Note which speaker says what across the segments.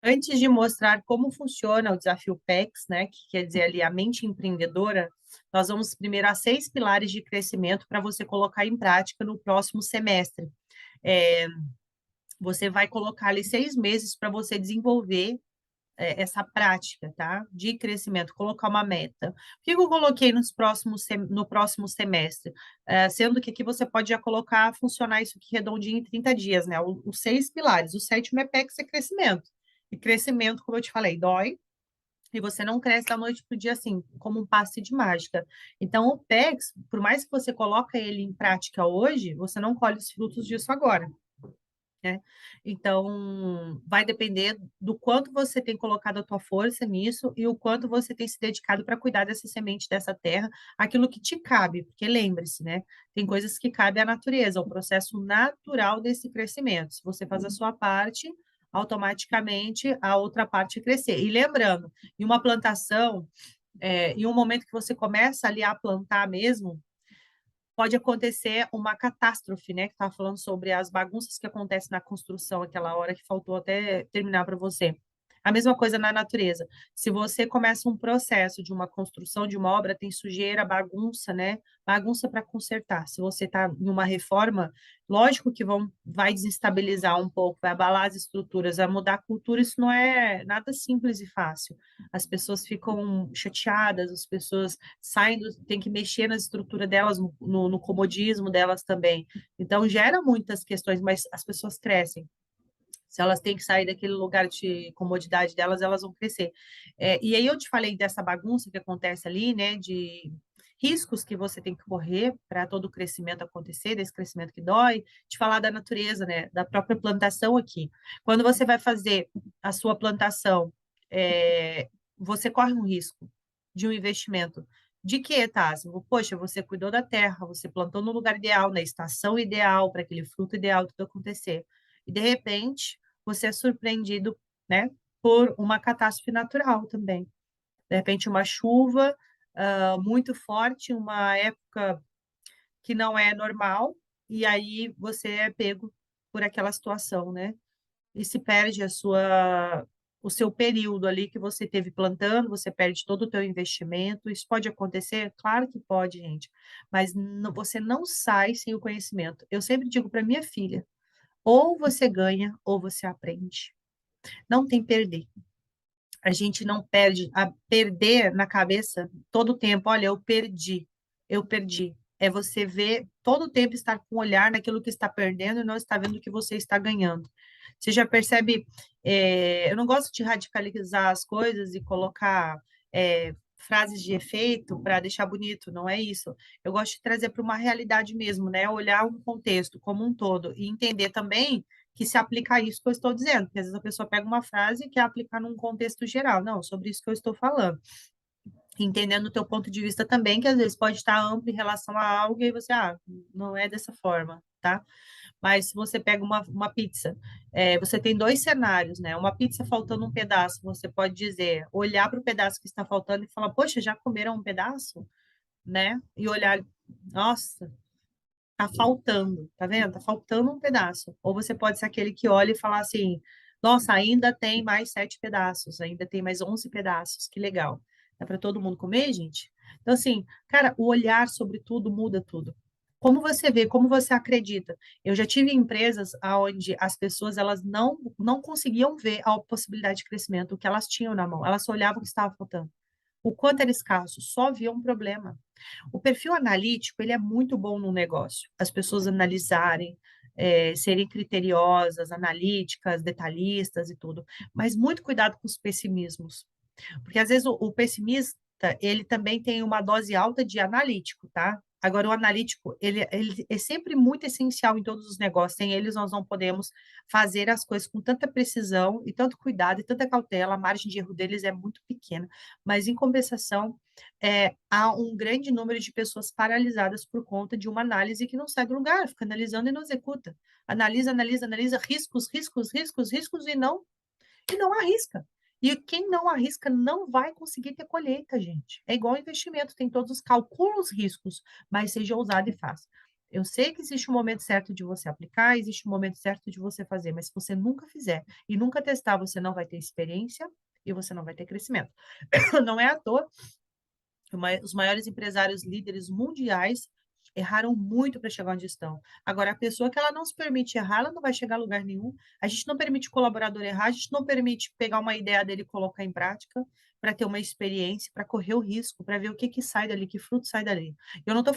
Speaker 1: Antes de mostrar como funciona o desafio PEX, né, que quer dizer ali a mente empreendedora, nós vamos primeiro a 6 pilares de crescimento para você colocar em prática no próximo semestre. É, você vai colocar ali 6 meses para você desenvolver essa prática, tá? De crescimento, colocar uma meta. O que eu coloquei no próximo semestre? Sendo que aqui você pode já colocar, funcionar isso aqui redondinho em 30 dias, né? Os 6 pilares. O sétimo é PEX, é crescimento. E crescimento, como eu te falei, dói, e você não cresce da noite para o dia assim, como um passe de mágica. Então, o PEX, por mais que você coloque ele em prática hoje, você não colhe os frutos disso agora, né? Então, vai depender do quanto você tem colocado a tua força nisso e o quanto você tem se dedicado para cuidar dessa semente, dessa terra, aquilo que te cabe, porque lembre-se, né? Tem coisas que cabem à natureza, o processo natural desse crescimento. Se você faz a sua parte, automaticamente a outra parte crescer. E lembrando, em uma plantação, em um momento que você começa ali a plantar mesmo, pode acontecer uma catástrofe, né? Que estava falando sobre as bagunças que acontecem na construção, aquela hora que faltou até terminar para você. A mesma coisa na natureza. Se você começa um processo de uma construção de uma obra, tem sujeira, bagunça, né? Bagunça para consertar. Se você está em uma reforma, lógico que vai desestabilizar um pouco, vai abalar as estruturas, vai mudar a cultura. Isso não é nada simples e fácil. As pessoas ficam chateadas, as pessoas saem, tem que mexer na estrutura delas, no comodismo delas também. Então, gera muitas questões, mas as pessoas crescem. Se elas têm que sair daquele lugar de comodidade delas, elas vão crescer. E aí eu te falei dessa bagunça que acontece ali, né, de riscos que você tem que correr para todo o crescimento acontecer, desse crescimento que dói, te falar da natureza, né, da própria plantação aqui. Quando você vai fazer a sua plantação, você corre um risco de um investimento. De que, Tássio? Poxa, você cuidou da terra, você plantou no lugar ideal, na estação ideal, para aquele fruto ideal tudo acontecer. E, de repente, você é surpreendido, né, por uma catástrofe natural também. De repente, uma chuva muito forte, uma época que não é normal, e aí você é pego por aquela situação, né? E se perde o seu período ali que você teve plantando, você perde todo o teu investimento. Isso pode acontecer? Claro que pode, gente. Mas você não sai sem o conhecimento. Eu sempre digo para minha filha, ou você ganha ou você aprende. Não tem perder. A gente não perde, a perder na cabeça todo o tempo. Olha, eu perdi, eu perdi. É você ver todo o tempo estar com o olhar naquilo que está perdendo e não está vendo o que você está ganhando. Você já percebe? Eu não gosto de radicalizar as coisas e colocar frases de efeito para deixar bonito, não é isso. Eu gosto de trazer para uma realidade mesmo, né? Olhar um contexto como um todo e entender também que se aplica a isso que eu estou dizendo, porque às vezes a pessoa pega uma frase e quer aplicar num contexto geral. Não, sobre isso que eu estou falando. Entendendo o teu ponto de vista também, que às vezes pode estar amplo em relação a algo e você, não é dessa forma, tá? Mas se você pega uma pizza, você tem dois cenários, né? Uma pizza faltando um pedaço, você pode dizer, olhar para o pedaço que está faltando e falar, poxa, já comeram um pedaço? Né? E olhar, nossa, tá faltando, tá vendo? Tá faltando um pedaço. Ou você pode ser aquele que olha e falar assim: nossa, ainda tem mais 7 pedaços, ainda tem mais 11 pedaços, que legal. Dá para todo mundo comer, gente? Então, assim, cara, o olhar sobre tudo muda tudo. Como você vê, como você acredita. Eu já tive empresas onde as pessoas elas não conseguiam ver a possibilidade de crescimento, o que elas tinham na mão. Elas só olhavam o que estava faltando. O quanto era escasso, só via um problema. O perfil analítico, ele é muito bom no negócio. As pessoas analisarem, serem criteriosas, analíticas, detalhistas e tudo. Mas muito cuidado com os pessimismos. Porque às vezes o pessimista, ele também tem uma dose alta de analítico, tá? Agora, o analítico, ele é sempre muito essencial em todos os negócios. Sem eles, nós não podemos fazer as coisas com tanta precisão e tanto cuidado e tanta cautela. A margem de erro deles é muito pequena. Mas, em compensação, há um grande número de pessoas paralisadas por conta de uma análise que não sai do lugar, fica analisando e não executa. Analisa, analisa, analisa, riscos, riscos, riscos, riscos e não arrisca. E quem não arrisca não vai conseguir ter colheita, gente. É igual investimento, tem todos os cálculos, riscos, mas seja ousado e faça. Eu sei que existe um momento certo de você aplicar, existe um momento certo de você fazer, mas se você nunca fizer e nunca testar, você não vai ter experiência e você não vai ter crescimento. Não é à toa os maiores empresários líderes mundiais erraram muito para chegar onde estão. Agora, a pessoa que ela não se permite errar, ela não vai chegar a lugar nenhum. A gente não permite o colaborador errar, a gente não permite pegar uma ideia dele e colocar em prática para ter uma experiência, para correr o risco, para ver o que, que sai dali, que fruto sai dali. Eu não estou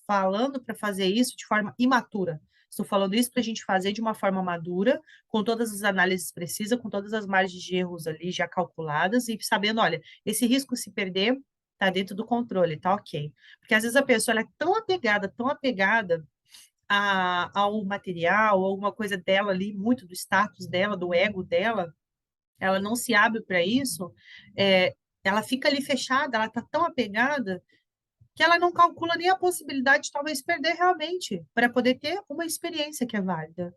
Speaker 1: falando para fazer isso de forma imatura. Estou falando isso para a gente fazer de uma forma madura, com todas as análises precisas, com todas as margens de erros ali já calculadas e sabendo, olha, esse risco se perder tá dentro do controle, tá ok. Porque às vezes a pessoa ela é tão apegada ao material, alguma coisa dela ali, muito do status dela, do ego dela, ela não se abre para isso, ela fica ali fechada, ela tá tão apegada que ela não calcula nem a possibilidade de talvez perder realmente, para poder ter uma experiência que é válida,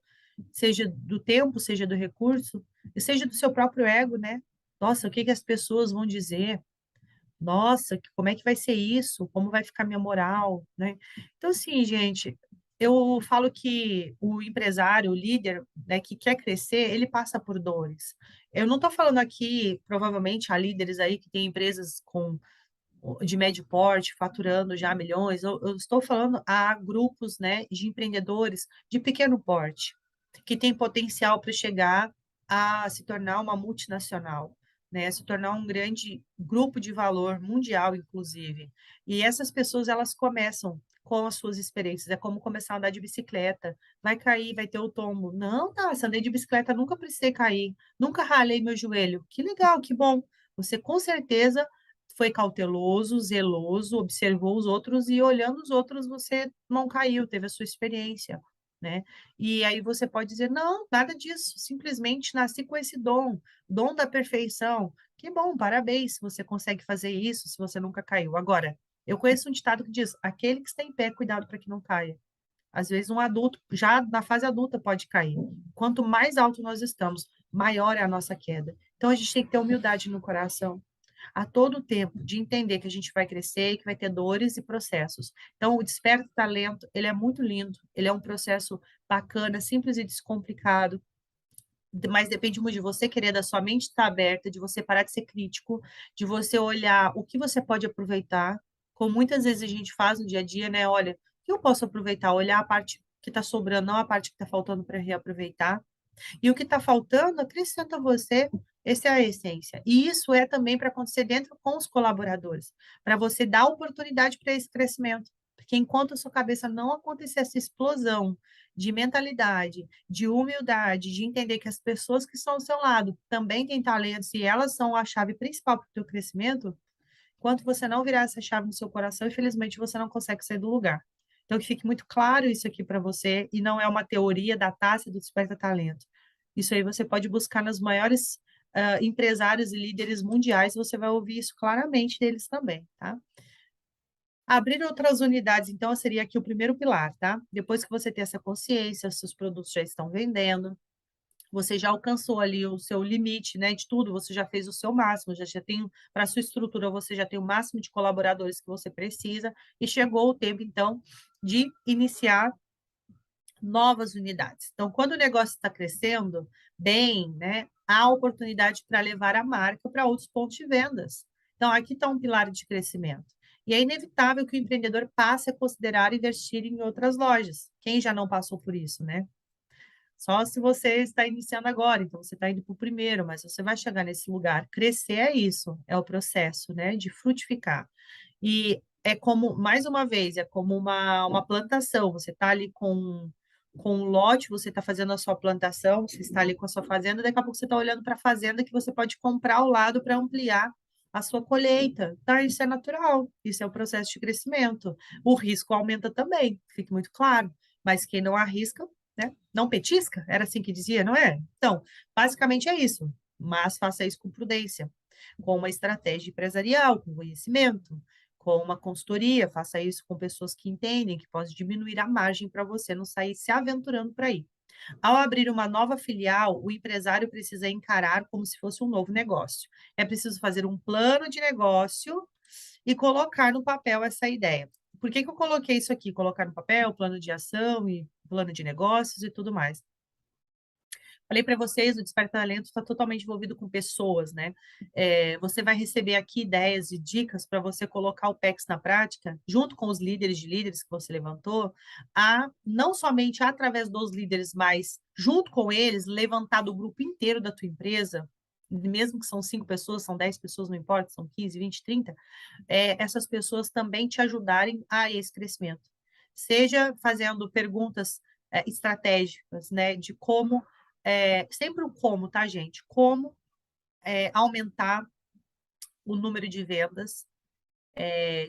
Speaker 1: seja do tempo, seja do recurso, e seja do seu próprio ego, né? Nossa, o que que as pessoas vão dizer? Nossa, como é que vai ser isso? Como vai ficar minha moral, né? Então, assim, gente, eu falo que o empresário, o líder, né, que quer crescer, ele passa por dores. Eu não estou falando aqui, provavelmente, há líderes aí que têm empresas de médio porte, faturando já milhões. Eu estou falando a grupos, né, de empreendedores de pequeno porte, que têm potencial para chegar a se tornar uma multinacional, né, se tornar um grande grupo de valor mundial, inclusive. E essas pessoas, elas começam com as suas experiências. É como começar a andar de bicicleta. Vai cair, vai ter o tombo. Não, tá, se andei de bicicleta, nunca precisei cair. Nunca ralei meu joelho. Que legal, que bom. Você com certeza foi cauteloso, zeloso, observou os outros e olhando os outros você não caiu, teve a sua experiência, né? E aí você pode dizer, não, nada disso, simplesmente nasci com esse dom, dom da perfeição. Que bom, parabéns se você consegue fazer isso, se você nunca caiu. Agora, eu conheço um ditado que diz, aquele que está em pé, cuidado para que não caia. Às vezes um adulto, já na fase adulta, pode cair. Quanto mais alto nós estamos, maior é a nossa queda. Então a gente tem que ter humildade no coração a todo tempo, de entender que a gente vai crescer e que vai ter dores e processos. Então, o Desperta Talento, ele é muito lindo, ele é um processo bacana, simples e descomplicado, mas depende muito de você querer, da sua mente estar aberta, de você parar de ser crítico, de você olhar o que você pode aproveitar, como muitas vezes a gente faz no dia a dia, né? Olha, o que eu posso aproveitar? Olhar a parte que está sobrando, não a parte que está faltando para reaproveitar. E o que está faltando, acrescenta você, essa é a essência. E isso é também para acontecer dentro com os colaboradores, para você dar oportunidade para esse crescimento. Porque enquanto a sua cabeça não acontecer essa explosão de mentalidade, de humildade, de entender que as pessoas que estão ao seu lado também têm talentos e elas são a chave principal para o teu crescimento, enquanto você não virar essa chave no seu coração, infelizmente você não consegue sair do lugar. Então, que fique muito claro isso aqui para você, e não é uma teoria da Taça do Desperta Talento. Isso aí você pode buscar nos maiores empresários e líderes mundiais, você vai ouvir isso claramente deles também, tá? Abrir outras unidades, então, seria aqui o primeiro pilar, tá? Depois que você ter essa consciência, seus produtos já estão vendendo, você já alcançou ali o seu limite, né, de tudo, você já fez o seu máximo, já tem, para a sua estrutura, você já tem o máximo de colaboradores que você precisa, e chegou o tempo, então, de iniciar novas unidades. Então, quando o negócio está crescendo bem, né, há oportunidade para levar a marca para outros pontos de vendas. Então, aqui está um pilar de crescimento. E é inevitável que o empreendedor passe a considerar investir em outras lojas. Quem já não passou por isso, né? Só se você está iniciando agora, então você está indo para o primeiro, mas você vai chegar nesse lugar. Crescer é isso, é o processo, né, de frutificar. E é como, mais uma vez, é como uma plantação. Você está ali com um lote, você está fazendo a sua plantação, você está ali com a sua fazenda, daqui a pouco você está olhando para a fazenda que você pode comprar ao lado para ampliar a sua colheita. Tá? Isso é natural, isso é o processo de crescimento. O risco aumenta também, fique muito claro. Mas quem não arrisca, né? Não petisca? Era assim que dizia, não é? Então, basicamente é isso. Mas faça isso com prudência, com uma estratégia empresarial, com conhecimento, com uma consultoria, faça isso com pessoas que entendem, que possam diminuir a margem para você não sair se aventurando por aí. Ao abrir uma nova filial, o empresário precisa encarar como se fosse um novo negócio. É preciso fazer um plano de negócio e colocar no papel essa ideia. por que que eu coloquei isso aqui? Colocar no papel, plano de ação e plano de negócios e tudo mais. Falei para vocês, o Desperta Talento está totalmente envolvido com pessoas, né? Você vai receber aqui ideias e dicas para você colocar o PEX na prática, junto com os líderes de líderes que você levantou, não somente através dos líderes, mas junto com eles, levantar do grupo inteiro da tua empresa, mesmo que são 5 pessoas, são 10 pessoas, não importa, são 15, 20, 30, essas pessoas também te ajudarem a esse crescimento. Seja fazendo perguntas estratégicas, né, de como sempre o como, tá, gente? Como aumentar o número de vendas,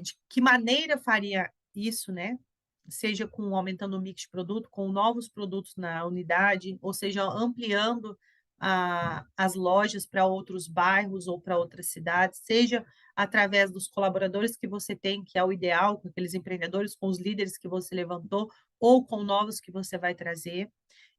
Speaker 1: de que maneira faria isso, né? Seja com aumentando o mix de produto, com novos produtos na unidade, ou seja, ampliando as lojas para outros bairros ou para outras cidades, seja através dos colaboradores que você tem, que é o ideal, com aqueles empreendedores, com os líderes que você levantou, ou com novos que você vai trazer.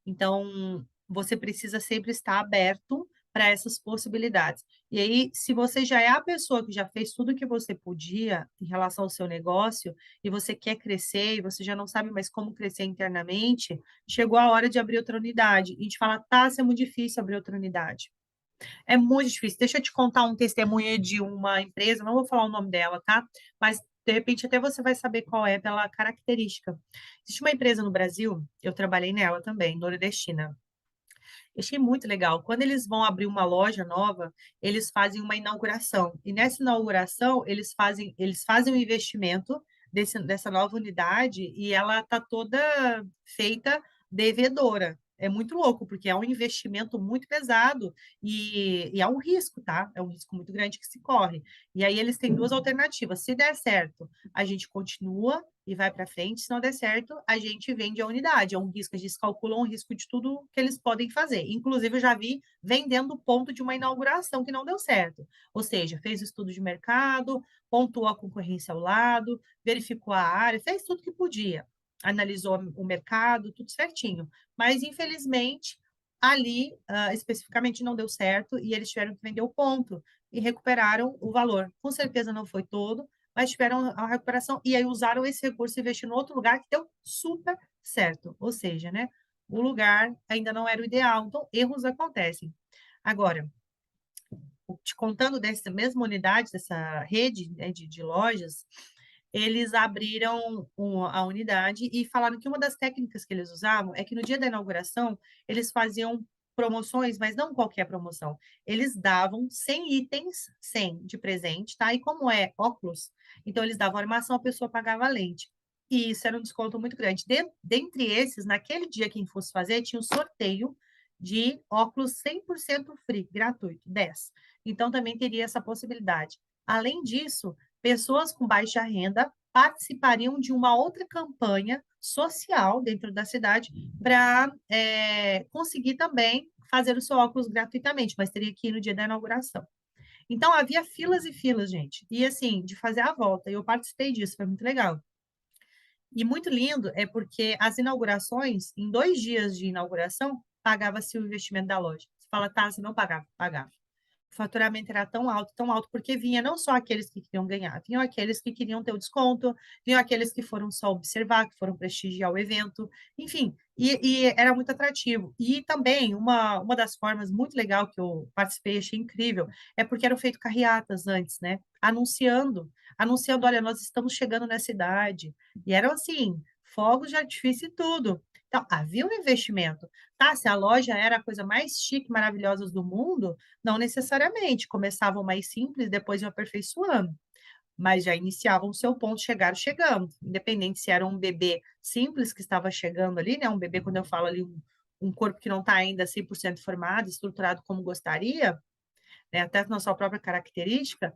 Speaker 1: Então, você precisa sempre estar aberto para essas possibilidades. E aí, se você já é a pessoa que já fez tudo o que você podia em relação ao seu negócio, e você quer crescer, e você já não sabe mais como crescer internamente, chegou a hora de abrir outra unidade. E a gente fala, tá, é muito difícil abrir outra unidade. É muito difícil. Deixa eu te contar um testemunho de uma empresa, não vou falar o nome dela, tá? Mas de repente até você vai saber qual é pela característica. Existe uma empresa no Brasil, eu trabalhei nela também, nordestina. Eu achei muito legal. Quando eles vão abrir uma loja nova, eles fazem uma inauguração. E nessa inauguração, eles fazem um investimento dessa nova unidade e ela está toda feita devedora. É muito louco, porque é um investimento muito pesado e é um risco, tá? É um risco muito grande que se corre. E aí eles têm duas alternativas. Se der certo, a gente continua e vai para frente. Se não der certo, a gente vende a unidade. É um risco, eles calculam o risco de tudo que eles podem fazer. Inclusive, eu já vi vendendo o ponto de uma inauguração que não deu certo. Ou seja, fez o estudo de mercado, pontuou a concorrência ao lado, verificou a área, fez tudo que podia. Analisou o mercado, tudo certinho. Mas, infelizmente, ali, especificamente, não deu certo e eles tiveram que vender o ponto e recuperaram o valor. Com certeza não foi todo, mas tiveram a recuperação e aí usaram esse recurso e investiram em outro lugar que deu super certo. Ou seja, né, o lugar ainda não era o ideal, então erros acontecem. Agora, te contando dessa mesma unidade, dessa rede, né, de lojas, eles abriram a unidade e falaram que uma das técnicas que eles usavam é que no dia da inauguração eles faziam promoções, mas não qualquer promoção. Eles davam 100 itens, 100 de presente, tá? E como é óculos, então eles davam armação, a pessoa pagava a lente. E isso era um desconto muito grande. Dentre esses, naquele dia quem fosse fazer, tinha um sorteio de óculos 100% free, gratuito, 10. Então também teria essa possibilidade. Além disso, pessoas com baixa renda participariam de uma outra campanha social dentro da cidade para conseguir também fazer o seu óculos gratuitamente, mas teria que ir no dia da inauguração. Então, havia filas e filas, gente. E, assim, de fazer a volta. Eu participei disso, foi muito legal. E muito lindo é porque as inaugurações, em 2 dias de inauguração, pagava-se o investimento da loja. Você fala, tá, você não pagava? Pagava. O faturamento era tão alto, porque vinha não só aqueles que queriam ganhar, vinham aqueles que queriam ter o desconto, vinham aqueles que foram só observar, que foram prestigiar o evento, enfim, e era muito atrativo. E também, uma das formas muito legal que eu participei, achei incrível, é porque eram feito carreatas antes, né? Anunciando, olha, nós estamos chegando nessa cidade. E eram assim, fogos de artifício e tudo. Então, havia um investimento. Tá, se a loja era a coisa mais chique, maravilhosa do mundo, não necessariamente. Começavam mais simples, depois iam aperfeiçoando. Mas já iniciavam o seu ponto, chegaram chegando. Independente se era um bebê simples que estava chegando ali, né? Um bebê, quando eu falo ali, um corpo que não está ainda 100% formado, estruturado como gostaria, né? Até na sua própria característica,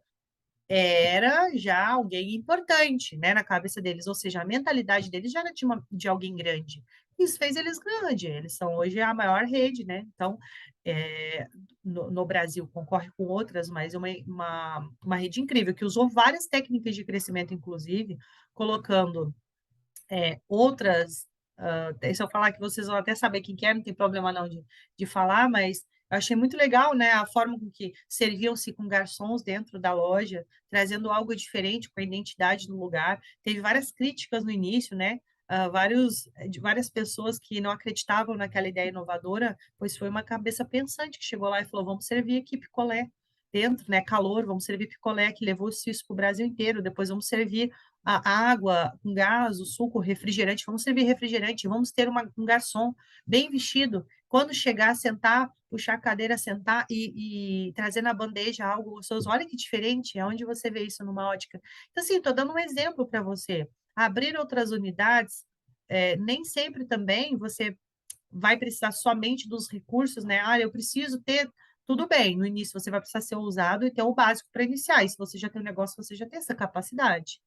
Speaker 1: era já alguém importante, né, na cabeça deles, ou seja, a mentalidade deles já era de alguém grande. Isso fez eles grandes, eles são hoje a maior rede, né? Então, no Brasil, concorre com outras, mas é uma rede incrível, que usou várias técnicas de crescimento, inclusive, colocando outras. Se eu falar que vocês vão até saber quem que é, não tem problema não de falar, mas Eu achei muito legal, né, a forma com que serviam-se com garçons dentro da loja, trazendo algo diferente com a identidade do lugar. Teve várias críticas no início, né? De várias pessoas que não acreditavam naquela ideia inovadora, pois foi uma cabeça pensante que chegou lá e falou: vamos servir aqui picolé dentro, né? Calor, vamos servir picolé, que levou isso para o Brasil inteiro. Depois vamos servir a água com gás, o suco, o refrigerante, vamos servir refrigerante, vamos ter um garçom bem vestido. Quando chegar, sentar, puxar a cadeira, sentar e trazer na bandeja algo gostoso. Olha que diferente, aonde você vê isso numa ótica? Então, assim, estou dando um exemplo para você. Abrir outras unidades, nem sempre também você vai precisar somente dos recursos, né? Ah, eu preciso ter. Tudo bem, no início você vai precisar ser ousado e ter o básico para iniciar. E se você já tem um negócio, você já tem essa capacidade.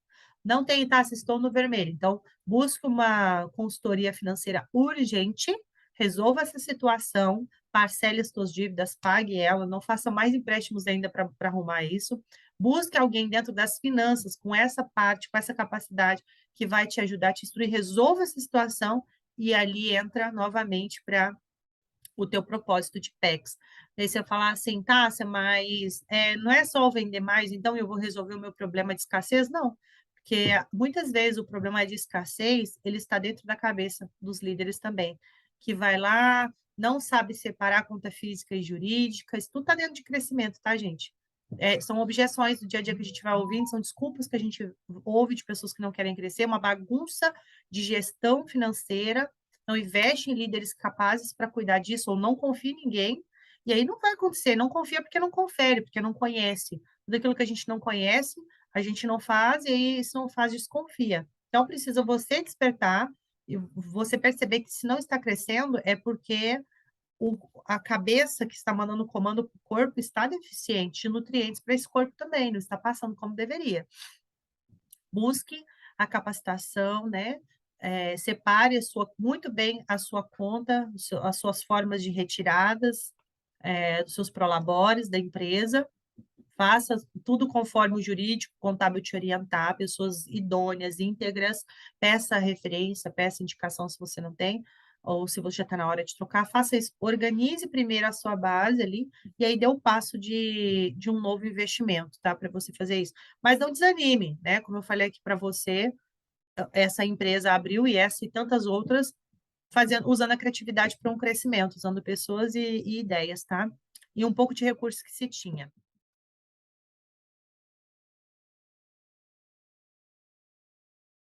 Speaker 1: Não tem, tá? Vocês estão no vermelho. Então, busque uma consultoria financeira urgente, resolva essa situação, parcele as suas dívidas, pague ela, não faça mais empréstimos ainda para arrumar isso. Busque alguém dentro das finanças com essa parte, com essa capacidade que vai te ajudar a te instruir, resolva essa situação e ali entra novamente para o teu propósito de PEX. Daí você falar assim, Tássia, mas não é só vender mais, então eu vou resolver o meu problema de escassez? Não, porque muitas vezes o problema de escassez, ele está dentro da cabeça dos líderes também, que vai lá, não sabe separar conta física e jurídica, isso tudo está dentro de crescimento, tá, gente? São objeções do dia a dia que a gente vai ouvindo, são desculpas que a gente ouve de pessoas que não querem crescer, uma bagunça de gestão financeira, não investe em líderes capazes para cuidar disso, ou não confia em ninguém, e aí não vai acontecer, não confia porque não confere, porque não conhece. Tudo aquilo que a gente não conhece, a gente não faz, e aí se não faz, desconfia. Então, precisa você despertar e você perceber que se não está crescendo, é porque a cabeça que está mandando o comando para o corpo está deficiente de nutrientes para esse corpo também, não está passando como deveria. Busque a capacitação, né? Separe muito bem a sua conta, as suas formas de retiradas, dos seus prolabores da empresa, faça tudo conforme o jurídico contábil te orientar, pessoas idôneas, íntegras, peça referência, peça indicação se você não tem, ou se você já está na hora de trocar, faça isso, organize primeiro a sua base ali, e aí dê o passo de um novo investimento, tá? Para você fazer isso. Mas não desanime, né? Como eu falei aqui para você, essa empresa abriu e essa e tantas outras, usando a criatividade para um crescimento, usando pessoas e ideias, tá? E um pouco de recursos que se tinha.